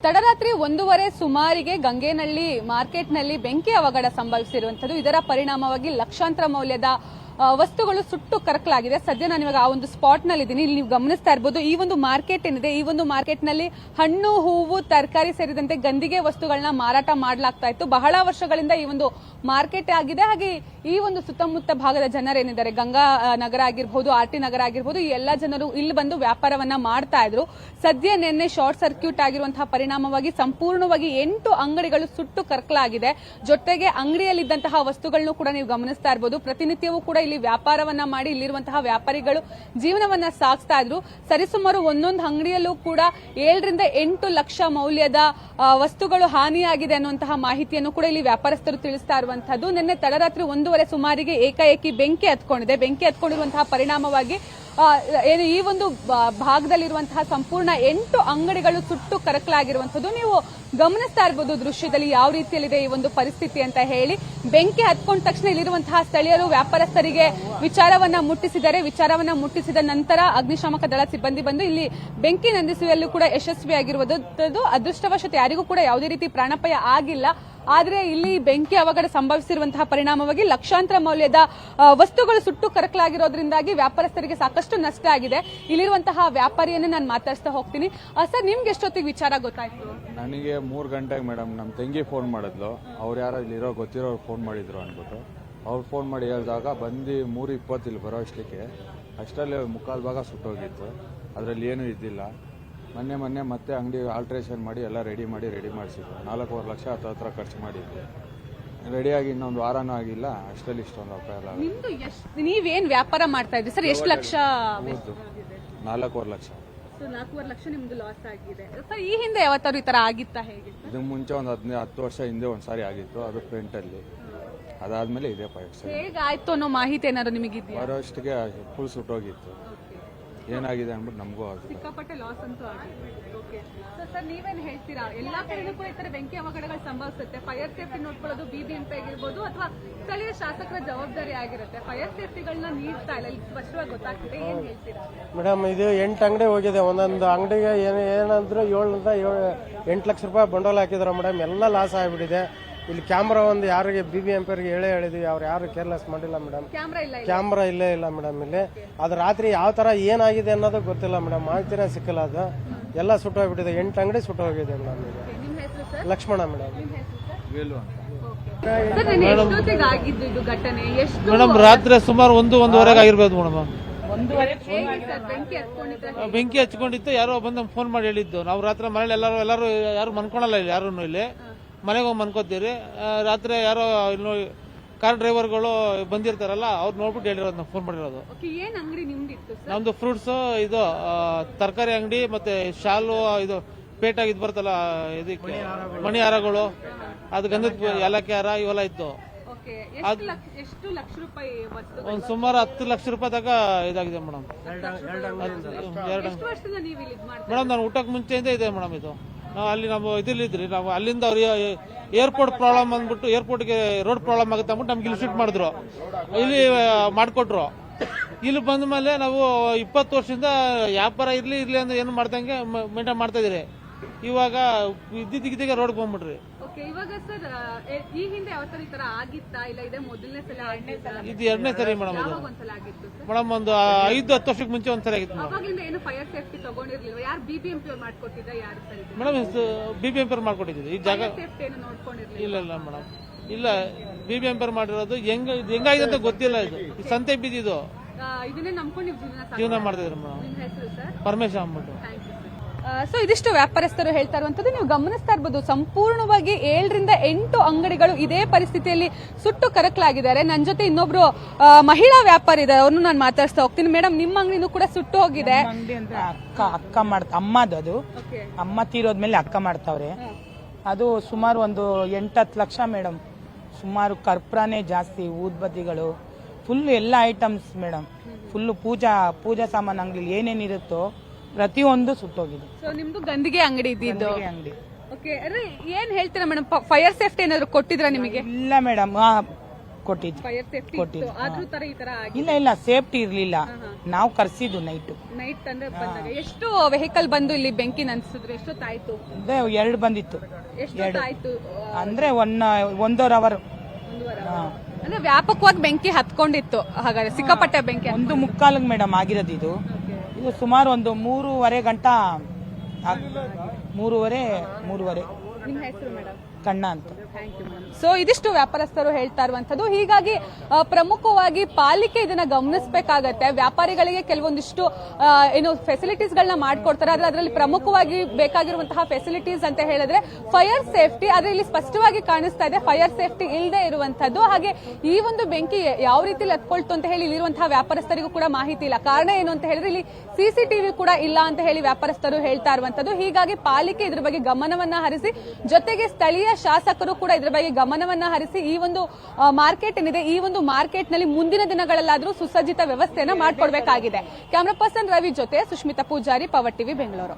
ತಡರಾತ್ರಿ 1:15 ಸುಮಾರಿಗೆ ಗಂಗೇನಹಳ್ಳಿ ಮಾರ್ಕೆಟ್ನಲ್ಲಿ ಬೆಂಕಿ ಅವಘಡ ಸಂಭವಿಸಿರುವಂತದ್ದು. ಇದರ ಪರಿಣಾಮವಾಗಿ ಲಕ್ಷಾಂತರ ಮೌಲ್ಯದ ವಸ್ತುಗಳು ಸುಟ್ಟು ಕರಕಲಾಗಿದೆ. ಸದ್ಯ ನಾನು ಇವಾಗ ಆ ಒಂದು ಸ್ಪಾಟ್ ನಲ್ಲಿ ಇದ್ದೀನಿ. ಇಲ್ಲಿ ನೀವು ಗಮನಿಸ್ತಾ ಇರಬಹುದು, ಈ ಒಂದು ಮಾರ್ಕೆಟ್ ಏನಿದೆ, ಈ ಒಂದು ಮಾರ್ಕೆಟ್ ನಲ್ಲಿ ಹಣ್ಣು, ಹೂವು, ತರಕಾರಿ ಸೇರಿದಂತೆ ಗಂದಿಗೆ ವಸ್ತುಗಳನ್ನ ಮಾರಾಟ ಮಾಡಲಾಗ್ತಾ ಇತ್ತು. ಬಹಳ ವರ್ಷಗಳಿಂದ ಈ ಒಂದು ಮಾರ್ಕೆಟ್ ಆಗಿದೆ. ಹಾಗೆ ಈ ಒಂದು ಸುತ್ತಮುತ್ತ ಭಾಗದ ಜನರೇನಿದ್ದಾರೆ, ಗಂಗಾ ನಗರ ಆಗಿರಬಹುದು, ಆರ್ಟಿ ನಗರ ಆಗಿರಬಹುದು, ಈ ಎಲ್ಲಾ ಜನರು ಇಲ್ಲಿ ಬಂದು ವ್ಯಾಪಾರವನ್ನ ಮಾಡ್ತಾ ಇದ್ರು. ಸದ್ಯ ನಿನ್ನೆ ಶಾರ್ಟ್ ಸರ್ಕ್ಯೂಟ್ ಆಗಿರುವಂತಹ ಪರಿಣಾಮವಾಗಿ ಸಂಪೂರ್ಣವಾಗಿ 8 ಅಂಗಡಿಗಳು ಸುಟ್ಟು ಕರಕಲಾಗಿದೆ. ಜೊತೆಗೆ ಅಂಗಡಿಯಲ್ಲಿದ್ದಂತಹ ವಸ್ತುಗಳನ್ನು ಕೂಡ ನೀವು ಗಮನಿಸ್ತಾ ಇರಬಹುದು. ಪ್ರತಿನಿತ್ಯವೂ ಕೂಡ ಇಲ್ಲಿ ವ್ಯಾಪಾರವನ್ನ ಮಾಡಿ ಇಲ್ಲಿರುವಂತಹ ವ್ಯಾಪಾರಿಗಳು ಜೀವನವನ್ನ ಸಾಗಿಸ್ತಾ ಇದ್ರು. ಸರಿಸುಮಾರು ಒಂದೊಂದು ಅಂಗಡಿಯಲ್ಲೂ ಕೂಡ 7 ರಿಂದ 8 ಲಕ್ಷ ಮೌಲ್ಯದ ವಸ್ತುಗಳು ಹಾನಿಯಾಗಿದೆ ಅನ್ನುವಂತಹ ಮಾಹಿತಿಯನ್ನು ಕೂಡ ಇಲ್ಲಿ ವ್ಯಾಪಾರಸ್ಥರು ತಿಳಿಸ್ತಾ ಇರುವಂತಹದ್ದು. ನಿನ್ನೆ ತಡರಾತ್ರಿ 1:15 ಸುಮಾರಿಗೆ ಏಕಾಏಕಿ ಬೆಂಕಿ ಹತ್ಕೊಂಡಿದೆ. ಬೆಂಕಿ ಹತ್ಕೊಂಡಿರುವಂತಹ ಪರಿಣಾಮವಾಗಿ ಈ ಒಂದು ಭಾಗದಲ್ಲಿರುವಂತಹ ಸಂಪೂರ್ಣ 8 ಅಂಗಡಿಗಳು ಸುಟ್ಟು ಕರಕಲಾಗಿರುವಂತದ್ದು ನೀವು ಗಮನಿಸ್ತಾ ಇರಬಹುದು ದೃಶ್ಯದಲ್ಲಿ ಯಾವ ರೀತಿಯಲ್ಲಿದೆ ಈ ಒಂದು ಪರಿಸ್ಥಿತಿ ಅಂತ ಹೇಳಿ. ಬೆಂಕಿ ಹತ್ಕೊಂಡ ತಕ್ಷಣ ಇಲ್ಲಿರುವಂತಹ ಸ್ಥಳೀಯರು ವ್ಯಾಪಾರಸ್ಥರಿಗೆ ವಿಚಾರವನ್ನ ಮುಟ್ಟಿಸಿದ್ದಾರೆ. ವಿಚಾರವನ್ನ ಮುಟ್ಟಿಸಿದ ನಂತರ ಅಗ್ನಿಶಾಮಕ ದಳ ಸಿಬ್ಬಂದಿ ಬಂದು ಇಲ್ಲಿ ಬೆಂಕಿ ನಂದಿಸುವಲ್ಲೂ ಕೂಡ ಯಶಸ್ವಿಯಾಗಿರುವುದು. ಅದೃಷ್ಟವಶಾತ್ ಯಾರಿಗೂ ಕೂಡ ಯಾವುದೇ ರೀತಿ ಪ್ರಾಣಾಪಾಯ ಆಗಿಲ್ಲ. ಆದರೆ ಇಲ್ಲಿ ಬೆಂಕಿ ಅವಘಡ ಸಂಭವಿಸಿರುವಂತಹ ಪರಿಣಾಮವಾಗಿ ಲಕ್ಷಾಂತರ ಮೌಲ್ಯದ ವಸ್ತುಗಳು ಸುಟ್ಟು ಕರಕಲಾಗಿರೋದ್ರಿಂದಾಗಿ ವ್ಯಾಪಾರಸ್ಥರಿಗೆ ಸಾಕಷ್ಟು ನಷ್ಟ ಆಗಿದೆ. ಇಲ್ಲಿರುವಂತಹ ವ್ಯಾಪಾರಿಯನ್ನೇ ನಾನು ಮಾತಾಡ್ತಾ ಹೋಗ್ತೀನಿ. ಸರ್, ನಿಮ್ಗೆ ಎಷ್ಟೊತ್ತಿಗೆ ವಿಚಾರ ಗೊತ್ತಾಯ್ತು? ನನಗೆ 3 ಗಂಟೆಗೆ ಮೇಡಮ್ ನಮ್ಮ ತಂಗಿ ಫೋನ್ ಮಾಡಿದ್ಲು. ಅವ್ರು ಯಾರೋ ಇಲ್ಲಿರೋ ಗೊತ್ತಿರೋರು ಫೋನ್ ಮಾಡಿದ್ರು ಅಂದ್ಬಿಟ್ಟು ಅವ್ರು ಫೋನ್ ಮಾಡಿ ಹೇಳಿದಾಗ ಬಂದು 3:20 ಇಲ್ಲಿ ಬರೋ ಅಷ್ಟರಲ್ಲಿ ಮುಕ್ಕಾಲು ಭಾಗ ಸುಟ್ಟೋಗಿತ್ತು. ಅದರಲ್ಲಿ ಏನೂ ಇದ್ದಿಲ್ಲ. ಮೊನ್ನೆ ಮತ್ತೆ ಅಂಗಡಿ ಆಲ್ಟ್ರೇಷನ್ ಮಾಡಿ ಎಲ್ಲ ರೆಡಿ ಮಾಡಿಸಿದ್ರು. 4.25 ಲಕ್ಷ ಹತ್ರ ಖರ್ಚು ಮಾಡಿದ್ವಿ. ರೆಡಿಯಾಗಿ ಇನ್ನೊಂದು ವಾರನೂ ಆಗಿಲ್ಲ, ಅಷ್ಟರಲ್ಲಿ ಇಷ್ಟೊಂದು ರೂಪಾಯಿ ಎಲ್ಲ. ನೀವೇನ್ ವ್ಯಾಪಾರ ಮಾಡ್ತಾ ಇದ್ರಿ ಸರ್? ಎಷ್ಟು ಲಕ್ಷ? 4.25 ಲಕ್ಷ. 4.25 ಲಕ್ಷ ನಿಮ್ದು ಲಾಸ್ ಆಗಿದೆ ಸರ್. ಈ ಹಿಂದೆ ಯಾವತ್ತಾರು ಈ ತರ ಆಗಿತ್ತಾ? ಹೇಗೆ? ಇದಕ್ಕೆ ಮುಂಚೆ ಒಂದು 10 ವರ್ಷ ಹಿಂದೆ ಒಂದ್ಸಾರಿ ಆಗಿತ್ತು, ಅದು ಫ್ರಂಟಲ್ಲಿ. ಅದಾದ್ಮೇಲೆ ಇದೆ ಪೈಪ್ಸ್. ಹೇಗಾಯ್ತು ಅನ್ನೋ ಮಾಹಿತಿ ಏನಾದ್ರು ನಿಮಗಿದೆಯಾ? ಬರೋಷ್ಟಿಗೆ ಫುಲ್ ಸುಟ್ಟೋಗಿತ್ತು. ಏನಾಗಿದೆ ಅಂದ್ಬಿಟ್ಟು ನಮಗೂ ಸಿಕ್ಕಾಪಟ್ಟೆ ಲಾಸ್ ಅಂತೂ ಆಗಿದೆ. ಸರ್, ನೀವೇನ್ ಹೇಳ್ತೀರಾ? ಎಲ್ಲಾ ಕಡೆನೂ ಕೂಡ ಈ ತರ ಬೆಂಕಿ ಅವಘಡಗಳು ಸಂಭವಿಸುತ್ತೆ. ಫೈರ್ ಸೇಫ್ಟಿ ನೋಡ್ಕೊಳ್ಳೋದು BBMP ಆಗಿರ್ಬೋದು ಅಥವಾ ಸ್ಥಳೀಯ ಶಾಸಕರ ಜವಾಬ್ದಾರಿ ಆಗಿರುತ್ತೆ. ಫೈರ್ ಸೇಫ್ಟಿಗಳನ್ನ ನೀಡ್ತಾ ಇಲ್ಲ, ಇಲ್ಲಿ ಸ್ಪಷ್ಟವಾಗಿ ಗೊತ್ತಾಗ್ತಿದೆ. ಏನ್ ಹೇಳ್ತೀರಾ ಮೇಡಮ್? ಇದು 8 ಅಂಗಡಿ ಹೋಗಿದೆ. ಒಂದೊಂದು ಅಂಗಡಿಗೆ ಏನಂದ್ರೆ 7 ರಿಂದ 8 ಲಕ್ಷ ರೂಪಾಯಿ ಬಂಡವಾಳ ಹಾಕಿದ್ರು ಮೇಡಮ್. ಎಲ್ಲ ಲಾಸ್ ಆಗಿಬಿಟ್ಟಿದೆ. ಇಲ್ಲಿ ಕ್ಯಾಮ್ರಾ ಒಂದು ಯಾರಿಗೆ BBMP ಅವ್ರಿಗೆ ಹೇಳಿದ್ವಿ, ಅವ್ರು ಯಾರು ಕೇರ್ಲೆಸ್ ಮಾಡಿಲ್ಲ ಮೇಡಮ್. ಕ್ಯಾಮ್ರಾ ಇಲ್ಲೇ ಇಲ್ಲ ಮೇಡಮ್ ಇಲ್ಲಿ. ಅದು ರಾತ್ರಿ ಯಾವ ತರ ಏನಾಗಿದೆ ಅನ್ನೋದು ಗೊತ್ತಿಲ್ಲ ಮೇಡಮ್. ಮಾಹಿತಿನೇ ಸಿಕ್ಕಿಲ್ಲ. ಅದು ಎಲ್ಲ ಸುಟ್ಟೋಗ್ಬಿಟ್ಟಿದೆ. 8 ಅಂಗಡಿ ಸುಟ್ಟೋಗಿದೆ ಮೇಡಮ್. ಲಕ್ಷ್ಮಣ ಮೇಡಮ್. ಮೇಡಮ್ ರಾತ್ರಿ ಸುಮಾರು 1-1:15 ಆಗಿರ್ಬೋದು ಮೇಡಮ್. ಬೆಂಕಿ ಹಚ್ಕೊಂಡಿತ್ತು. ಯಾರೋ ಬಂದು ಫೋನ್ ಮಾಡಿ ಹೇಳಿದ್ದು. ನಾವು ರಾತ್ರಿ ಮನೇಲಿ ಎಲ್ಲರೂ ಯಾರು ಮನ್ಕೊಳಲ್ಲ, ಇಲ್ಲಿ ಯಾರು ಇಲ್ಲಿ ಮನೆಗೆ ಹೋಗಿ ಮನ್ಕೋತೀರಿ. ರಾತ್ರಿ ಯಾರೋ ಕಾರ್ ಡ್ರೈವರ್ಗಳು ಬಂದಿರ್ತಾರಲ್ಲ, ಅವ್ರು ನೋಡ್ಬಿಟ್ಟು ಹೇಳಿರೋದು, ನಾವು ಫೋನ್ ಮಾಡಿರೋದು. ನಮ್ದು ಫ್ರೂಟ್ಸ್, ಇದು ತರಕಾರಿ ಅಂಗಡಿ, ಮತ್ತೆ ಶಾಲು, ಇದು ಪೇಟಾಗಿ ಇದು ಬರ್ತಲ್ಲ, ಇದಕ್ಕೆ ಮಣಿ ಹಾರಗಳು, ಅದು ಗಂಧದ ಏಲಕ್ಕಿ ಹಾರ ಇವೆಲ್ಲ ಇತ್ತು. ಒಂದು ಸುಮಾರು 10 ಲಕ್ಷ ರೂಪಾಯಿ ತನಕ ಇದಾಗಿದೆ ಮೇಡಮ್. ಮೇಡಮ್ ನಾನು ಊಟಕ್ಕೆ ಮುಂಚೆಯಿಂದ ಇದೆ ಮೇಡಮ್. ಇದು ನಾವು ಅಲ್ಲಿ ನಾವು ಇದ್ರಿ, ನಾವು ಅಲ್ಲಿಂದ ಅವ್ರು ಏರ್ಪೋರ್ಟ್ ಪ್ರಾಬ್ಲಮ್ ಅಂದ್ಬಿಟ್ಟು, ಏರ್ಪೋರ್ಟ್ಗೆ ರೋಡ್ ಪ್ರಾಬ್ಲಮ್ ಆಗುತ್ತೆ ಅಂದ್ಬಿಟ್ಟು ನಮ್ಗೆ ಇಲ್ಲಿ ಶಿಫ್ಟ್ ಮಾಡಿದ್ರು, ಇಲ್ಲಿ ಮಾಡಿಕೊಟ್ರು. ಇಲ್ಲಿ ಬಂದ ಮೇಲೆ ನಾವು 20 ವರ್ಷದಿಂದ ವ್ಯಾಪಾರ ಇರ್ಲಿ ಅಂತ ಏನು ಮಾಡ್ದಂಗೆ ಮೇಂಟೈನ್ ಮಾಡ್ತಾ ಇದೀರಿ. ಇವಾಗ ಇದ್ದಿದ್ದಕ್ಕೆ ರೋಡ್ಗೆ ಬಂದ್ಬಿಟ್ರಿ. ಇವಾಗ ಸರ್, ಈ ಹಿಂದೆ ಯಾವತ್ತಾರು ಈ ತರ ಆಗಿತ್ತಾ? ಇಲ್ಲ ಇದೆ ಮೊದಲನೇ ಸಲ? ಇದು 2ನೇ ಸರಿ ಮೇಡಮ್. ಇದು ಮೇಡಮ್ ಒಂದು 5-10 ವರ್ಷಕ್ಕೆ ಮುಂಚೆ ಒಂದ್ಸರಿ ಆಗಿತ್ತು ಅವಾಗಿಂದ ಏನು ಫೈರ್ ಸೇಫ್ಟಿ ತಗೊಂಡಿರ್ಲಿಲ್ವಾ? ಯಾರು BBMP ಮಾಡ್ಕೊಟ್ಟಿದ್ದ? ಯಾರು ಸರ್ ಮೇಡಮ್? BBMP ಮಾಡ್ಕೊಟ್ಟಿದ್ದೀವಿ ಈ ಜಾಗ. ಇಲ್ಲ ಮೇಡಮ್, ಇಲ್ಲ BBMP ಮಾಡಿರೋದು. ಹೆಂಗಾಗಿದೆ ಅಂತ ಗೊತ್ತಿಲ್ಲ. ಇದು ಸಂತೆ ಬಿದ್ದಿದ್ದು, ಇದನ್ನೇ ನಂಬ್ಕೊಂಡು ಜೀವನ ಮಾಡ್ತಿದ್ರು ಮೇಡಮ್. ಪರಮೇಶ ಅಂದ್ಬಿಟ್ಟು. ಸೊ ಇದಿಷ್ಟು ವ್ಯಾಪಾರಸ್ಥರು ಹೇಳ್ತಾ ಇರುವಂತದ್ದು. ನೀವು ಗಮನಿಸ್ತಾ ಇರಬಹುದು, ಸಂಪೂರ್ಣವಾಗಿ 7 ರಿಂದ 8 ಅಂಗಡಿಗಳು ಇದೇ ಪರಿಸ್ಥಿತಿಯಲ್ಲಿ ಸುಟ್ಟು ಕರಕಲಾಗಿದ್ದಾರೆ. ನನ್ನ ಜೊತೆ ಇನ್ನೊಬ್ರು ಮಹಿಳಾ ವ್ಯಾಪಾರಿ ಇದ್ದಾರೆ, ಅವ್ರನ್ನು ನಾನು ಮಾತಾಡ್ತಾ ಹೋಗ್ತೀನಿ. ಮೇಡಮ್, ನಿಮ್ಮ ಅಂಗಡಿನೂ ಕೂಡ ಸುಟ್ಟು ಹೋಗಿದೆ. ಅಕ್ಕ ಮಾಡ್ತಾ ಅಮ್ಮದು, ಅದು ಅಮ್ಮ ತೀರೋದ್ಮೇಲೆ ಅಕ್ಕ ಮಾಡ್ತಾವ್ರೆ. ಅದು ಸುಮಾರು ಒಂದು 8-10 ಲಕ್ಷ ಮೇಡಮ್. ಸುಮಾರು ಕರ್ಪೂರನೇ ಜಾಸ್ತಿ, ಊದ್ಬತ್ತಿಗಳು, ಫುಲ್ ಎಲ್ಲ ಐಟಮ್ಸ್ ಮೇಡಮ್. ಫುಲ್ ಪೂಜಾ ಸಾಮಾನು ಅಂಗಡಿ ಏನೇನಿರುತ್ತೋ ಪ್ರತಿಯೊಂದು ಸುಟ್ಟೋಗಿದೆ. ನಿಮ್ದು ಗಂದಿಗೆ ಅಂಗಡಿ ಇದ್ದಿದ್ದು? ಅಂಗಡಿ. ಏನ್ ಹೇಳ್ತೀರಾ ಮೇಡಮ್? ಫೈರ್ ಸೇಫ್ಟಿ ಏನಾದ್ರು ಕೊಟ್ಟಿದ್ರ ನಿಮಗೆ? ಇಲ್ಲ ಮೇಡಮ್, ಕೊಟ್ಟಿದ್ವಿ ಫೈರ್ ಸೇಫ್ಟಿ ಕೊಟ್ಟಿದ್ದು. ಆದ್ರೂ ತರ ಈ ತರ ಆಗಿ ಇಲ್ಲ ಸೇಫ್ಟಿ ಇರ್ಲಿಲ್ಲ. ನಾವು ಕರ್ಸಿದ್ದು ನೈಟ್ ನೈಟ್ ಅಂದ್ರೆ ಬಂದಾಗ ಎಷ್ಟು ವೆಹಿಕಲ್ ಬಂದು ಇಲ್ಲಿ ಬೆಂಕಿ ನಂದಿಸಿದ್ರು? ಎಷ್ಟೊತ್ತಾಯ್ತು? 2 ಬಂದಿತ್ತು. ಎಷ್ಟೊತ್ತಾಯ್ತು? ಅಂದ್ರೆ 1.5 ಅವರ್. ಅಂದ್ರೆ ವ್ಯಾಪಕವಾಗಿ ಬೆಂಕಿ ಹತ್ಕೊಂಡಿತ್ತು. ಹಾಗಾದ್ರೆ ಸಿಕ್ಕಾಪಟ್ಟೆ ಬೆಂಕಿ. 1:45 ಮೇಡಮ್ ಆಗಿರೋದು ಇದು. ಇದು ಸುಮಾರು ಒಂದು 3:30 ಗಂಟೆ 3:30. ನಿಮ್ಮ ಹೆಸರು ಮೇಡಮ್? ಕಣ್ಣ ಅಂತ. ಸೊ ಇದಿಷ್ಟು ವ್ಯಾಪಾರಸ್ಥರು ಹೇಳ್ತಾ ಇರುವಂತದ್ದು. ಹೀಗಾಗಿ ಪ್ರಮುಖವಾಗಿ ಪಾಲಿಕೆ ಇದನ್ನ ಗಮನಿಸಬೇಕಾಗತ್ತೆ. ವ್ಯಾಪಾರಿಗಳಿಗೆ ಕೆಲವೊಂದಿಷ್ಟು ಏನು ಫೆಸಿಲಿಟೀಸ್ ಗಳನ್ನ ಮಾಡ್ಕೊಡ್ತಾರೆ, ಆದ್ರೆ ಅದರಲ್ಲಿ ಪ್ರಮುಖವಾಗಿ ಬೇಕಾಗಿರುವಂತಹ ಫೆಸಿಲಿಟೀಸ್ ಅಂತ ಹೇಳಿದ್ರೆ ಫೈರ್ ಸೇಫ್ಟಿ. ಆದ್ರೆ ಇಲ್ಲಿ ಸ್ಪಷ್ಟವಾಗಿ ಕಾಣಿಸ್ತಾ ಇದೆ ಫೈರ್ ಸೇಫ್ಟಿ ಇಲ್ಲದೆ ಇರುವಂತದ್ದು. ಹಾಗೆ ಈ ಒಂದು ಬೆಂಕಿ ಯಾವ ರೀತಿ ಹತ್ಕೊಳ್ತು ಅಂತ ಹೇಳಿ ಇಲ್ಲಿರುವಂತಹ ವ್ಯಾಪಾರಸ್ಥರಿಗೂ ಕೂಡ ಮಾಹಿತಿ ಇಲ್ಲ. ಕಾರಣ ಏನು ಅಂತ ಹೇಳಿದ್ರೆ ಇಲ್ಲಿ ಸಿಸಿಟಿವಿ ಕೂಡ ಇಲ್ಲ ಅಂತ ಹೇಳಿ ವ್ಯಾಪಾರಸ್ಥರು ಹೇಳ್ತಾ ಇರುವಂತದ್ದು. ಹೀಗಾಗಿ ಪಾಲಿಕೆ ಇದ್ರ ಬಗ್ಗೆ ಗಮನವನ್ನ ಹರಿಸಿ, ಜೊತೆಗೆ ಸ್ಥಳೀಯ ಶಾಸಕರು ಕೂಡ ಇದ್ರ ಬಗ್ಗೆ ಗಮನವನ್ನ ಹರಿಸಿ ಈ ಒಂದು ಮಾರ್ಕೆಟ್ ಏನಿದೆ ಈ ಒಂದು ಮಾರ್ಕೆಟ್ ನಲ್ಲಿ ಮುಂದಿನ ದಿನಗಳಲ್ಲಾದ್ರೂ ಸುಸಜ್ಜಿತ ವ್ಯವಸ್ಥೆಯನ್ನ ಮಾಡಿಕೊಡ್ಬೇಕಾಗಿದೆ. ಕ್ಯಾಮರಾ ಪರ್ಸನ್ ರವಿ ಜೊತೆ ಸುಷ್ಮಿತಾ ಪೂಜಾರಿ, ಪವರ್ ಟಿವಿ, ಬೆಂಗಳೂರು.